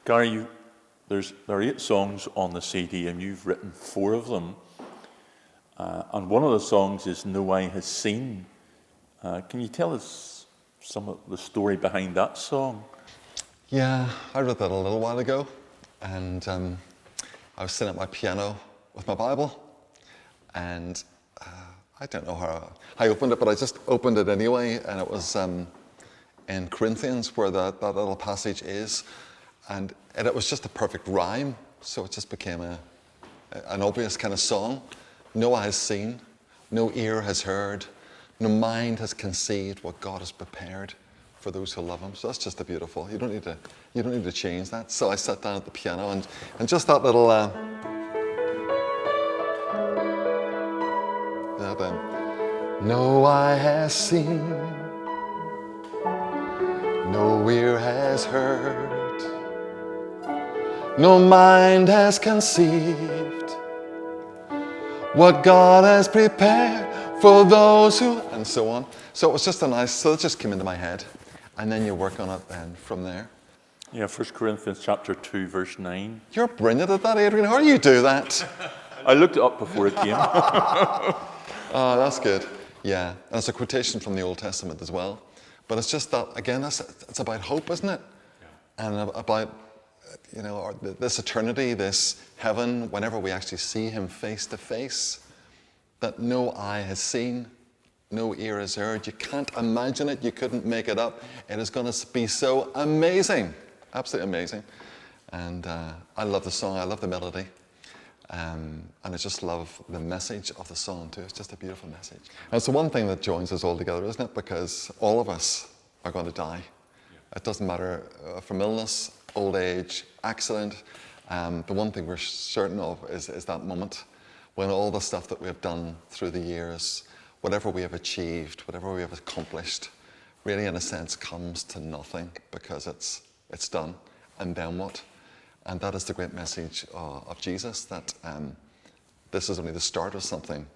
Gary, there are 8 songs on the CD, and you've written 4 of them. And one of the songs is No Eye Has Seen. Can you tell us some of the story behind that song? Yeah, I wrote that a little while ago, and I was sitting at my piano with my Bible, and I don't know how I opened it, but I just opened it anyway, and it was in Corinthians where that little passage is, and it was just a perfect rhyme, so it just became an obvious kind of song. No eye has seen, no ear has heard, no mind has conceived what God has prepared for those who love Him. So that's just a beautiful. You don't need to change that. So I sat down at the piano and just that little. No eye has seen, no ear has heard, no mind has conceived what God has prepared for those who, and so on. So it was just so it just came into my head. And then you work on it then from there. Yeah, 1 Corinthians chapter 2, verse 9. You're brilliant at that, Adrian. How do you do that? I looked it up before it came. Oh, that's good. Yeah, and it's a quotation from the Old Testament as well. But it's just that, again, it's about hope, isn't it? Yeah. And about, this eternity, this heaven, whenever we actually see Him face to face, that no eye has seen, no ear has heard. You can't imagine it. You couldn't make it up. It is going to be so amazing. Absolutely amazing. And I love the song. I love the melody. And I just love the message of the song too. It's just a beautiful message. And it's the one thing that joins us all together, isn't it? Because all of us are going to die. Yeah. It doesn't matter from illness, old age, accident. The one thing we're certain of is that moment when all the stuff that we have done through the years, whatever we have achieved, whatever we have accomplished, really in a sense comes to nothing because it's done. And then what? And that is the great message of Jesus, that this is only the start of something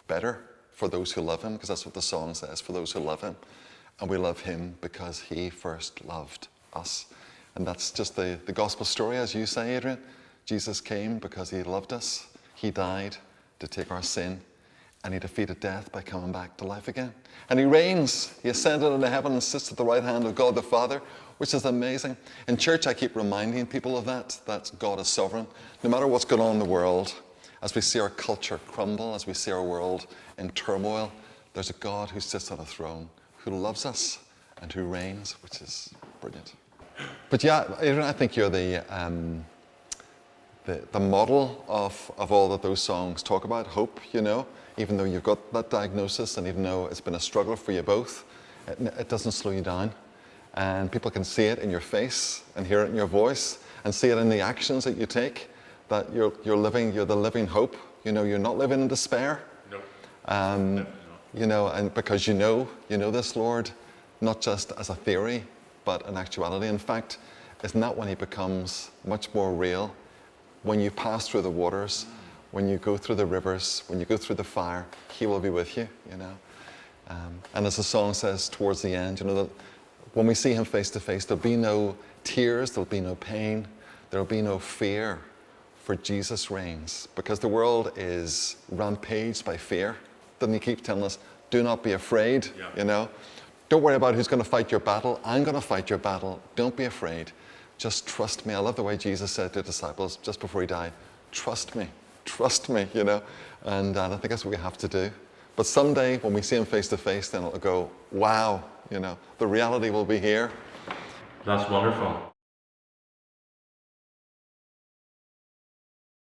better for those who love Him, because that's what the song says, for those who love Him. And we love Him because He first loved us. And that's just the gospel story, as you say, Adrian. Jesus came because He loved us. He died to take our sin. And He defeated death by coming back to life again. And He reigns. He ascended into heaven and sits at the right hand of God the Father, which is amazing. In church, I keep reminding people of that God is sovereign. No matter what's going on in the world, as we see our culture crumble, as we see our world in turmoil, there's a God who sits on a throne, who loves us and who reigns, which is brilliant. But yeah, Adrian, I think you're the model of all that those songs talk about, hope, even though you've got that diagnosis and even though it's been a struggle for you both, it doesn't slow you down. And people can see it in your face and hear it in your voice and see it in the actions that you take, that you're the living hope. You're not living in despair. No. And because you know this, Lord, not just as a theory, but an actuality. In fact, isn't that when He becomes much more real? When you pass through the waters, when you go through the rivers, when you go through the fire, He will be with you, And as the song says towards the end, that when we see Him face to face, there'll be no tears, there'll be no pain, there'll be no fear, for Jesus reigns. Because the world is rampaged by fear. Doesn't He keep telling us, do not be afraid, Don't worry about who's going to fight your battle. I'm going to fight your battle. Don't be afraid. Just trust me. I love the way Jesus said to the disciples just before He died, trust me, And I think that's what we have to do. But someday when we see Him face to face, then it'll go, wow, the reality will be here. That's wonderful.